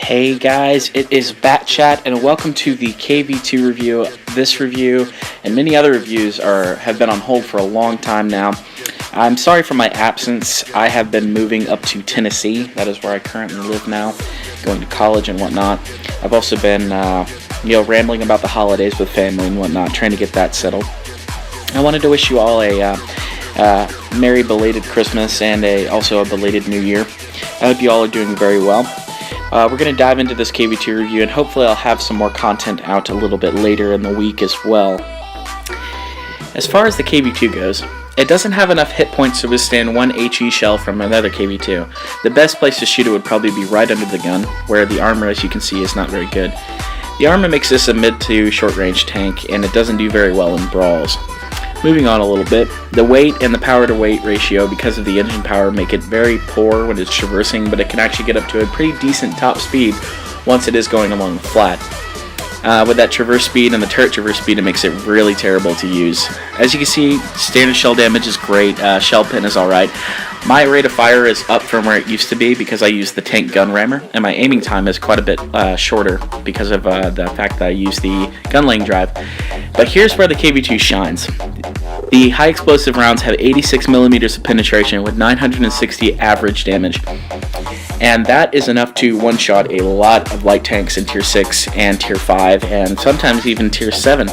Hey guys, it is BatChat and welcome to the KV-2 review. This review and many other reviews have been on hold for a long time now. I'm sorry for my absence. I have been moving up to Tennessee. That is where I currently live now, going to college and whatnot. I've also been rambling about the holidays with family and whatnot, trying to get that settled. I wanted to wish you all a merry belated Christmas and also a belated New Year. I hope you all are doing very well. We're going to dive into this KV-2 review, and hopefully I'll have some more content out a little bit later in the week as well. As far as the KV-2 goes, it doesn't have enough hit points to withstand one HE shell from another KV-2. The best place to shoot it would probably be right under the gun, where the armor, as you can see, is not very good. The armor makes this a mid to short range tank, and it doesn't do very well in brawls. Moving on a little bit, the weight and the power to weight ratio because of the engine power make it very poor when it's traversing, but it can actually get up to a pretty decent top speed once it is going along the flat. With that traverse speed and the turret traverse speed, it makes it really terrible to use. As you can see, standard shell damage is great, shell pin is alright. My rate of fire is up from where it used to be because I use the tank gun rammer, and my aiming time is quite a bit shorter because of the fact that I use the gun laying drive. But here's where the KV-2 shines. The high explosive rounds have 86 millimeters of penetration with 960 average damage. And that is enough to one-shot a lot of light tanks in Tier 6 and Tier 5 and sometimes even Tier 7.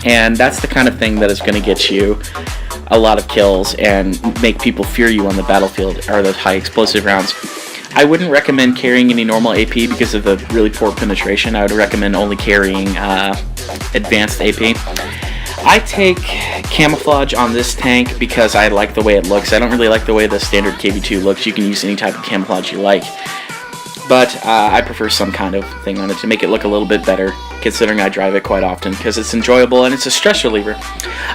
And that's the kind of thing that is going to get you a lot of kills and make people fear you on the battlefield, are those high explosive rounds. I wouldn't recommend carrying any normal AP because of the really poor penetration. I would recommend only carrying advanced AP. I take camouflage on this tank because I like the way it looks. I don't really like the way the standard KV-2 looks. You can use any type of camouflage you like. But I prefer some kind of thing on it to make it look a little bit better, considering I drive it quite often because it's enjoyable and it's a stress reliever.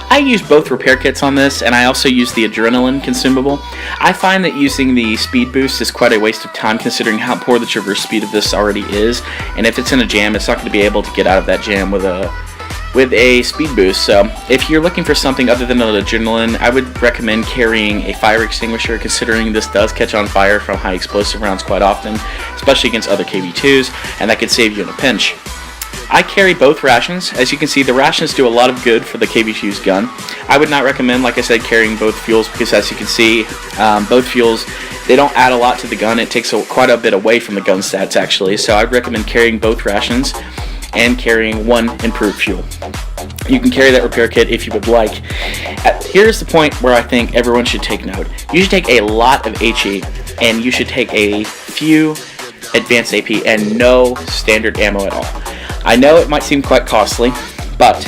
I use both repair kits on this, and I also use the adrenaline consumable. I find that using the speed boost is quite a waste of time considering how poor the traverse speed of this already is, and if it's in a jam, it's not going to be able to get out of that jam with a speed boost. So if you're looking for something other than an adrenaline, I would recommend carrying a fire extinguisher, considering this does catch on fire from high explosive rounds quite often, especially against other KV-2s, and that could save you in a pinch. I carry both rations. As you can see, the rations do a lot of good for the KV-2's gun. I would not recommend, like I said, carrying both fuels because, as you can see, both fuels, they don't add a lot to the gun. It takes quite a bit away from the gun stats, actually. So I'd recommend carrying both rations and carrying one improved fuel. You can carry that repair kit if you would like. Here's the point where I think everyone should take note. You should take a lot of HE, and you should take a few advanced AP and no standard ammo at all. I know it might seem quite costly, but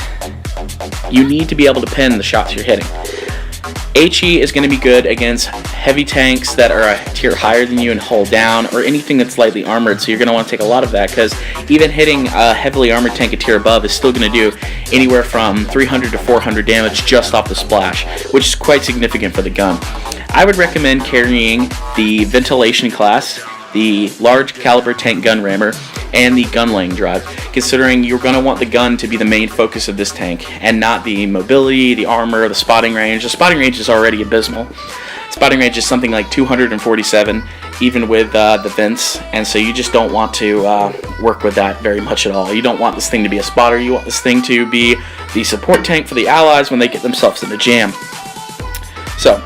you need to be able to pin the shots you're hitting. HE is going to be good against heavy tanks that are a tier higher than you and hull down, or anything that's lightly armored, so you're going to want to take a lot of that, because even hitting a heavily armored tank a tier above is still going to do anywhere from 300 to 400 damage just off the splash, which is quite significant for the gun. I would recommend carrying the ventilation class, the large caliber tank gun rammer, and the gun laying drive, considering you're going to want the gun to be the main focus of this tank and not the mobility, the armor, the spotting range. The spotting range is already abysmal. Spotting range is something like 247 even with the vents, and so you just don't want to work with that very much at all. You don't want this thing to be a spotter. You want this thing to be the support tank for the allies when they get themselves in a jam. So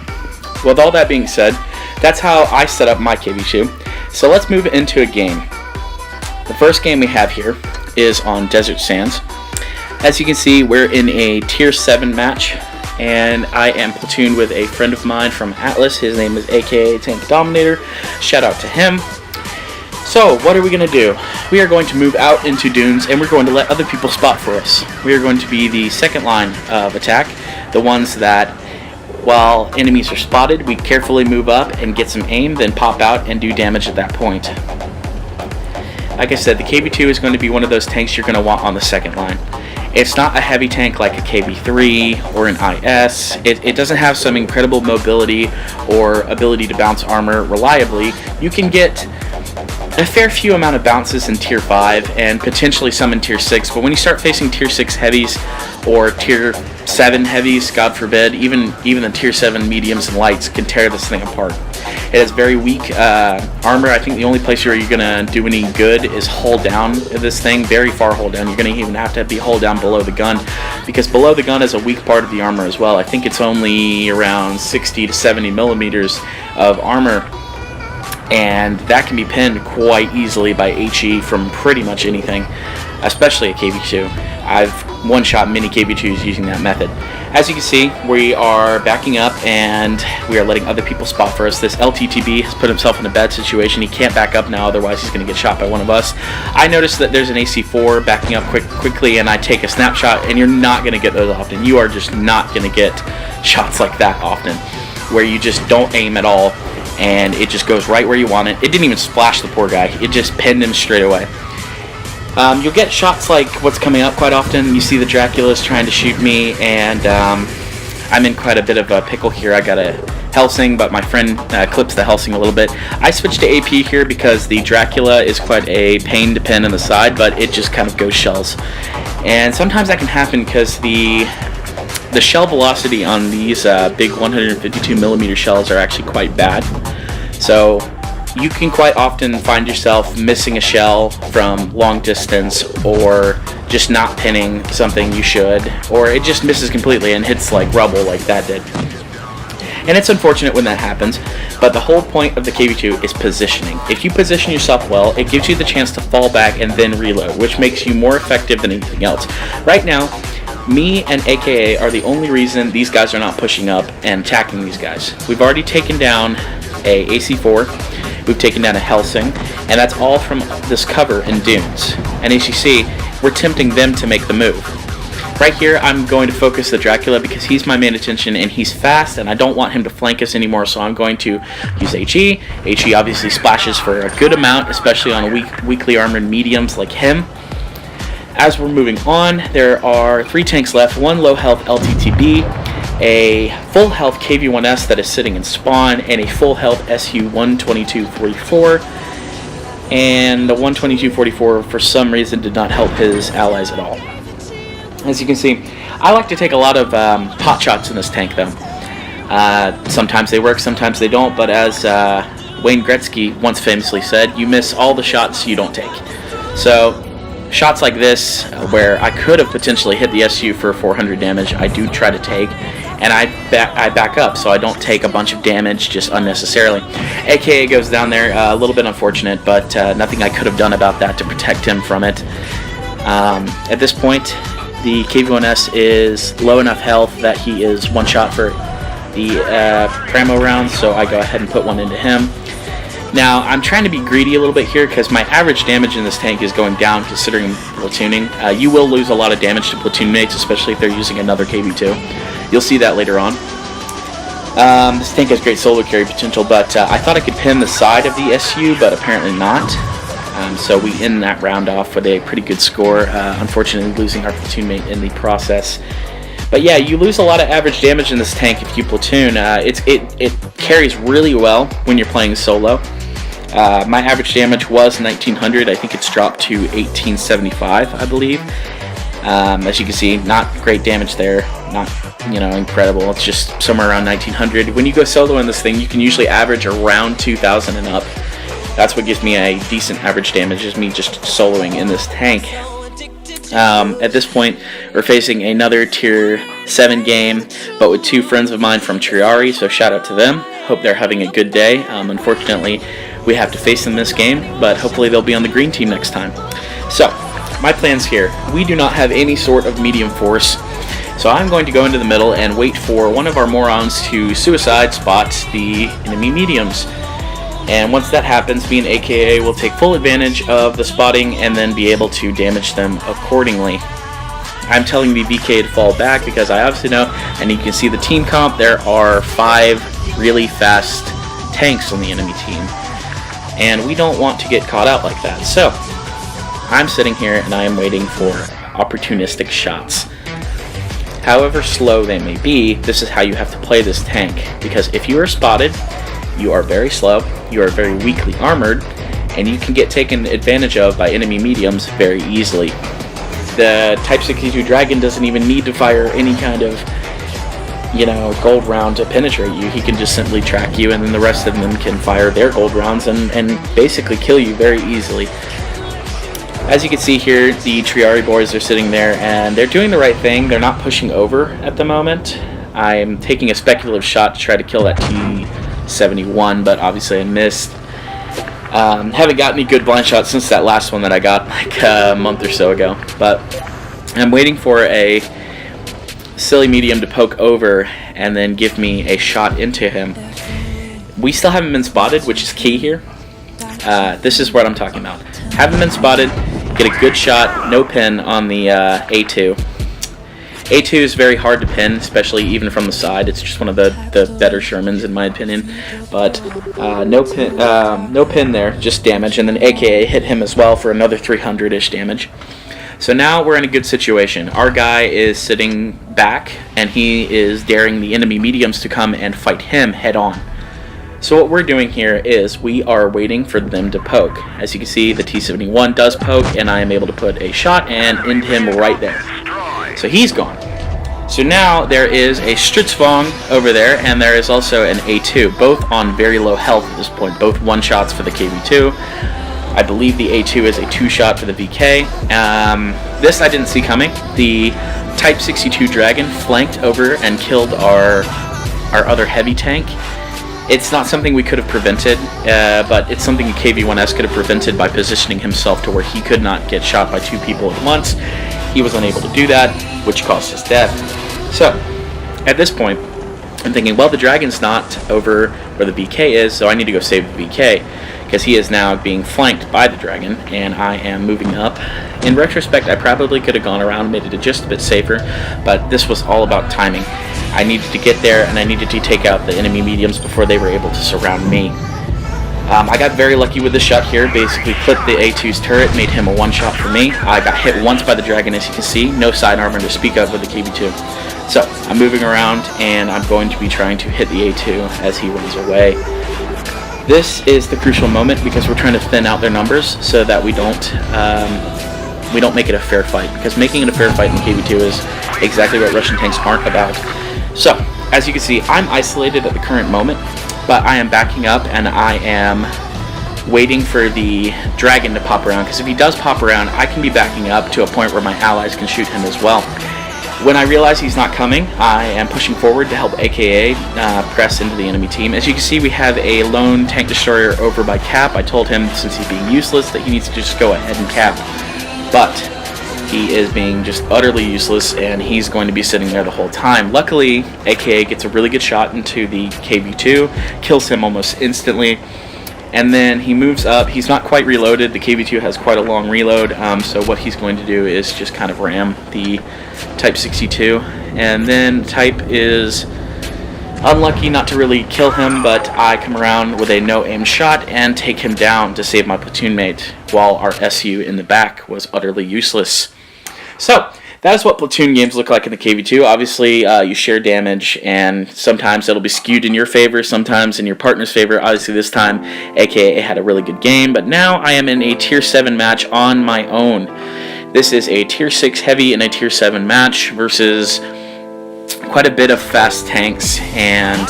with all that being said, that's how I set up my KV-2. So let's move into a game. The first game we have here is on Desert Sands. As you can see, we're in a Tier 7 match, and I am platooned with a friend of mine from Atlas. His name is AKA Tank Dominator. Shout out to him. So, what are we going to do? We are going to move out into dunes, and we're going to let other people spot for us. We are going to be the second line of attack, the ones that, while enemies are spotted, we carefully move up and get some aim, then pop out and do damage at that point. Like I said, the KV-2 is going to be one of those tanks you're going to want on the second line. It's not a heavy tank like a KV-3 or an IS. It doesn't have some incredible mobility or ability to bounce armor reliably. You can get a fair few amount of bounces in Tier 5 and potentially some in Tier 6, but when you start facing Tier 6 heavies or Tier 7 heavies, God forbid, even the Tier 7 mediums and lights can tear this thing apart. It has very weak armor. I think the only place where you're going to do any good is hold down this thing, very far hold down. You're going to even have to be hold down below the gun, because below the gun is a weak part of the armor as well. I think it's only around 60 to 70 millimeters of armor, and that can be pinned quite easily by HE from pretty much anything, especially a KV-2. I've one-shot many KV-2s using that method. As you can see, we are backing up and we are letting other people spot for us. This LTTB has put himself in a bad situation. He can't back up now, otherwise he's going to get shot by one of us. I noticed that there's an AC4 backing up quickly, and I take a snapshot, and you're not going to get those often. You are just not going to get shots like that often, where you just don't aim at all and it just goes right where you want it. It didn't even splash the poor guy. It just pinned him straight away. You'll get shots like what's coming up quite often. You see the Dracula's trying to shoot me, and I'm in quite a bit of a pickle here. I got a Helsing, but my friend clips the Helsing a little bit. I switched to AP here because the Dracula is quite a pain to pin on the side, but it just kind of goes shells. And sometimes that can happen because the shell velocity on these big 152 millimeter shells are actually quite bad. So you can quite often find yourself missing a shell from long distance, or just not pinning something you should, or it just misses completely and hits like rubble like that did. And it's unfortunate when that happens, but the whole point of the KV-2 is positioning. If you position yourself well, it gives you the chance to fall back and then reload, which makes you more effective than anything else. Right now, me and AKA are the only reason these guys are not pushing up and attacking these guys. We've already taken down a AC4, we've taken down a Helsing, and that's all from this cover in dunes. And as you see, we're tempting them to make the move. Right here, I'm going to focus the Dracula because he's my main attention and he's fast, and I don't want him to flank us anymore, so I'm going to use HE. HE obviously splashes for a good amount, especially on weakly armored mediums like him. As we're moving on, there are 3 tanks left, 1 low health LTTB, a full health KV-1S that is sitting in spawn, and a full health SU-12244. And the 12244 for some reason did not help his allies at all. As you can see, I like to take a lot of pot shots in this tank though. Sometimes they work, sometimes they don't, but as Wayne Gretzky once famously said, you miss all the shots you don't take. So shots like this, where I could have potentially hit the SU for 400 damage, I do try to take, and I back up so I don't take a bunch of damage just unnecessarily. AKA goes down there, a little bit unfortunate, but nothing I could have done about that to protect him from it. At this point, the KV-1S is low enough health that he is one shot for the Pramo rounds, so I go ahead and put one into him. Now, I'm trying to be greedy a little bit here because my average damage in this tank is going down considering platooning. You will lose a lot of damage to platoon mates, especially if they're using another KV-2. You'll see that later on. This tank has great solo carry potential, but I thought I could pin the side of the SU, but apparently not. So we end that round off with a pretty good score, unfortunately losing our platoon mate in the process. But yeah, you lose a lot of average damage in this tank if you platoon. It carries really well when you're playing solo. My average damage was 1900. I think it's dropped to 1875, I believe. As you can see, not great damage there. Not, incredible. It's just somewhere around 1900. When you go solo in this thing, you can usually average around 2000 and up. That's what gives me a decent average damage, is me just soloing in this tank. At this point, we're facing another Tier 7 game, but with 2 friends of mine from Triari, so shout out to them. Hope they're having a good day. Unfortunately, we have to face them this game, but hopefully they'll be on the green team next time. So, my plans here. We do not have any sort of medium force, so I'm going to go into the middle and wait for one of our morons to suicide spot the enemy mediums. And once that happens, me and AKA will take full advantage of the spotting and then be able to damage them accordingly. I'm telling the VK to fall back because I obviously know, and you can see the team comp, there are 5 really fast tanks on the enemy team. And we don't want to get caught out like that. So, I'm sitting here and I am waiting for opportunistic shots. However slow they may be, this is how you have to play this tank. Because if you are spotted, you are very slow, you are very weakly armored, and you can get taken advantage of by enemy mediums very easily. The Type 62 Dragon doesn't even need to fire any kind of gold round to penetrate you. He can just simply track you, and then the rest of them can fire their gold rounds and basically kill you very easily. As you can see here, the Triari boys are sitting there, and they're doing the right thing. They're not pushing over at the moment. I'm taking a speculative shot to try to kill that T-71, but obviously I missed. Haven't got any good blind shots since that last one that I got like a month or so ago. But I'm waiting for a silly medium to poke over and then give me a shot into him. We still haven't been spotted, which is key here. This is what I'm talking about. Haven't been spotted, get a good shot, no pin on the A2. A2 is very hard to pin, especially even from the side. It's just one of the better Shermans in my opinion. But no pin there, just damage. And then AKA hit him as well for another 300-ish damage. So now we're in a good situation. Our guy is sitting back, and he is daring the enemy mediums to come and fight him head on. So what we're doing here is we are waiting for them to poke. As you can see, the T-71 does poke, and I am able to put a shot and end him right there. So he's gone. So now there is a Stritzvong over there, and there is also an A2, both on very low health at this point, both one-shots for the KV-2. I believe the A2 is a 2-shot for the VK. This I didn't see coming. The Type 62 Dragon flanked over and killed our other heavy tank. It's not something we could have prevented, but it's something KV-1S could have prevented by positioning himself to where he could not get shot by 2 people at once. He was unable to do that, which caused his death. So, at this point, I'm thinking, well, the dragon's not over where the VK is, so I need to go save the VK, because he is now being flanked by the dragon, and I am moving up. In retrospect, I probably could have gone around and made it just a bit safer, but this was all about timing. I needed to get there, and I needed to take out the enemy mediums before they were able to surround me. I got very lucky with the shot here, basically clipped the A2's turret, made him a 1-shot for me. I got hit once by the dragon, as you can see, no side armor to speak of with the KV-2. So, I'm moving around, and I'm going to be trying to hit the A2 as he runs away. This is the crucial moment because we're trying to thin out their numbers so that we don't make it a fair fight, because making it a fair fight in KV-2 is exactly what Russian tanks aren't about. So, as you can see, I'm isolated at the current moment, but I am backing up and I am waiting for the dragon to pop around, because if he does pop around, I can be backing up to a point where my allies can shoot him as well. When I realize he's not coming, I am pushing forward to help AKA press into the enemy team. As you can see, we have a lone tank destroyer over by Cap. I told him, since he's being useless, that he needs to just go ahead and cap. But he is being just utterly useless, and he's going to be sitting there the whole time. Luckily, AKA gets a really good shot into the KV-2, kills him almost instantly, and then he moves up. He's not quite reloaded. The KV-2 has quite a long reload, so what he's going to do is just kind of ram the Type 62, and then Type is unlucky not to really kill him, but I come around with a no-aim shot and take him down to save my platoon mate, while our SU in the back was utterly useless. So, that is what platoon games look like in the KV-2. Obviously, you share damage, and sometimes it'll be skewed in your favor, sometimes in your partner's favor. Obviously, this time, AKA had a really good game, but now I am in a Tier 7 match on my own. This is a Tier 6 heavy and a Tier 7 match versus quite a bit of fast tanks, and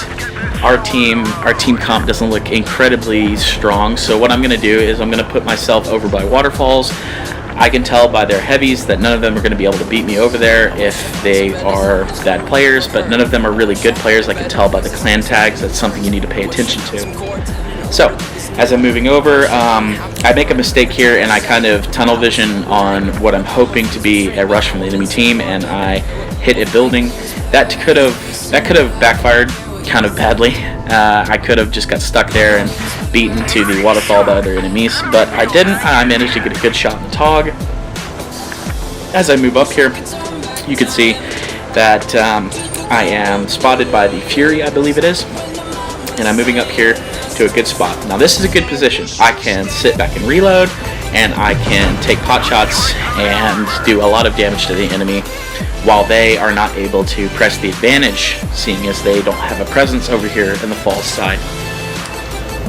our team comp doesn't look incredibly strong. So what I'm going to do is I'm going to put myself over by waterfalls. I can tell by their heavies that none of them are going to be able to beat me over there if they are bad players, but none of them are really good players. I can tell by the clan tags. That's something you need to pay attention to. So, as I'm moving over, I make a mistake here, and I kind of tunnel vision on what I'm hoping to be a rush from the enemy team, and I hit a building. That could have backfired kind of badly. I could have just got stuck there and beaten to the waterfall by other enemies, but I didn't. I managed to get a good shot in the Tog. As I move up here, you can see that I am spotted by the Fury, I believe it is, and I'm moving up here to a good spot. Now this is a good position. I can sit back and reload, and I can take pot shots and do a lot of damage to the enemy while they are not able to press the advantage, seeing as they don't have a presence over here in the false side.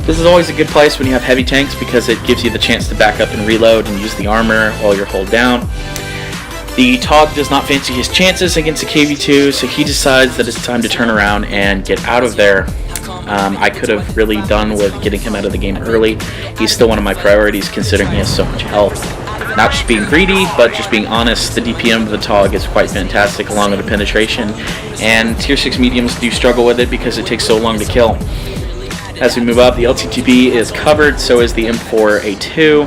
This is always a good place when you have heavy tanks, because it gives you the chance to back up and reload and use the armor while you're hold down. The Tog does not fancy his chances against the KV-2, so he decides that it's time to turn around and get out of there. I could have really done with getting him out of the game early. He's still one of my priorities considering he has so much health. Not just being greedy, but just being honest, the DPM of the Tog is quite fantastic along with the penetration, and Tier 6 mediums do struggle with it because it takes so long to kill. As we move up, the LTTB is covered, so is the M4A2,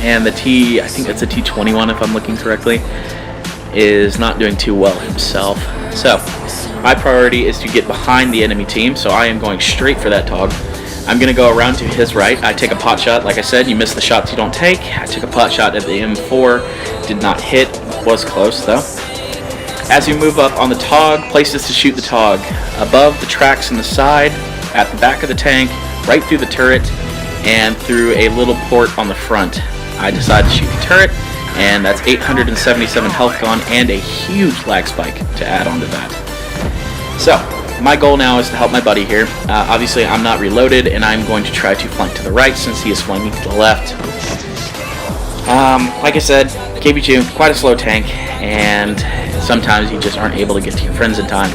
and the I think it's a T21 if I'm looking correctly, is not doing too well himself. So, my priority is to get behind the enemy team, so I am going straight for that Tog. I'm going to go around to his right. I take a pot shot. Like I said, you miss the shots you don't take. I took a pot shot at the M4. Did not hit. Was close, though. As we move up on the Tog, places to shoot the Tog. Above the tracks in the side, at the back of the tank, right through the turret, and through a little port on the front. I decide to shoot the turret, and that's 877 health gone and a huge lag spike to add on to that. So, my goal now is to help my buddy here. Obviously, I'm not reloaded, and I'm going to try to flank to the right since he is flanking to the left. Like I said, KV-2, quite a slow tank, and sometimes you just aren't able to get to your friends in time.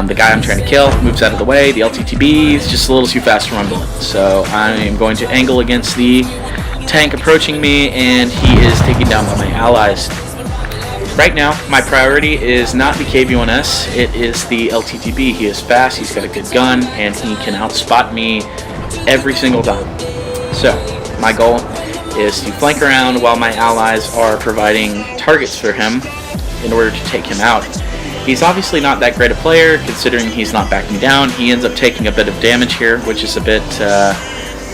The guy I'm trying to kill moves out of the way. The LTTB is just a little too fast for my bullet. So I am going to angle against the tank approaching me, and he is taken down by my allies. Right now, my priority is not the KV-1S, it is the LTTB. He is fast, he's got a good gun, and he can outspot me every single time. So, my goal is to flank around while my allies are providing targets for him in order to take him out. He's obviously not that great a player, considering he's not backing down. He ends up taking a bit of damage here, which is a bit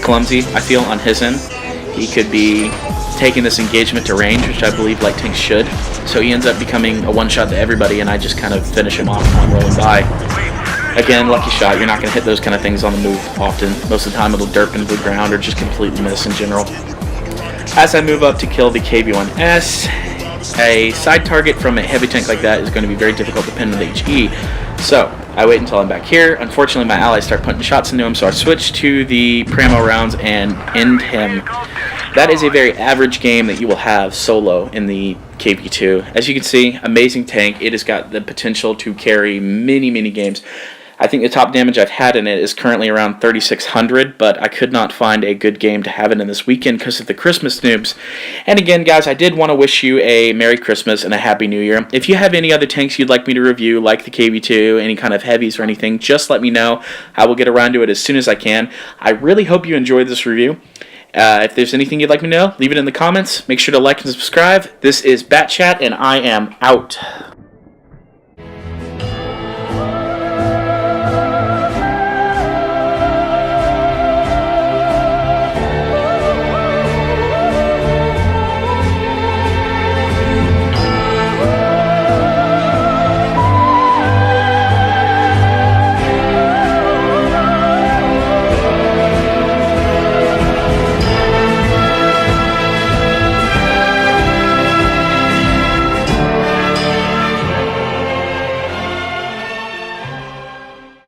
clumsy, I feel, on his end. He could be taking this engagement to range, which I believe light tanks should. So he ends up becoming a one-shot to everybody, and I just kind of finish him off when I'm rolling by. Again, lucky shot. You're not going to hit those kind of things on the move often. Most of the time it'll derp into the ground or just completely miss in general. As I move up to kill the KV-1S, a side target from a heavy tank like that is going to be very difficult depending on the HE. So, I wait until I'm back here. Unfortunately, my allies start putting shots into him, so I switch to the Pramo rounds and end him. That is a very average game that you will have solo in the KV-2. As you can see, amazing tank. It has got the potential to carry many, many games. I think the top damage I've had in it is currently around 3,600, but I could not find a good game to have it in this weekend because of the Christmas noobs. And again, guys, I did want to wish you a Merry Christmas and a Happy New Year. If you have any other tanks you'd like me to review, like the KV-2, any kind of heavies or anything, just let me know. I will get around to it as soon as I can. I really hope you enjoyed this review. If there's anything you'd like me to know, leave it in the comments. Make sure to like and subscribe. This is BatChat, and I am out.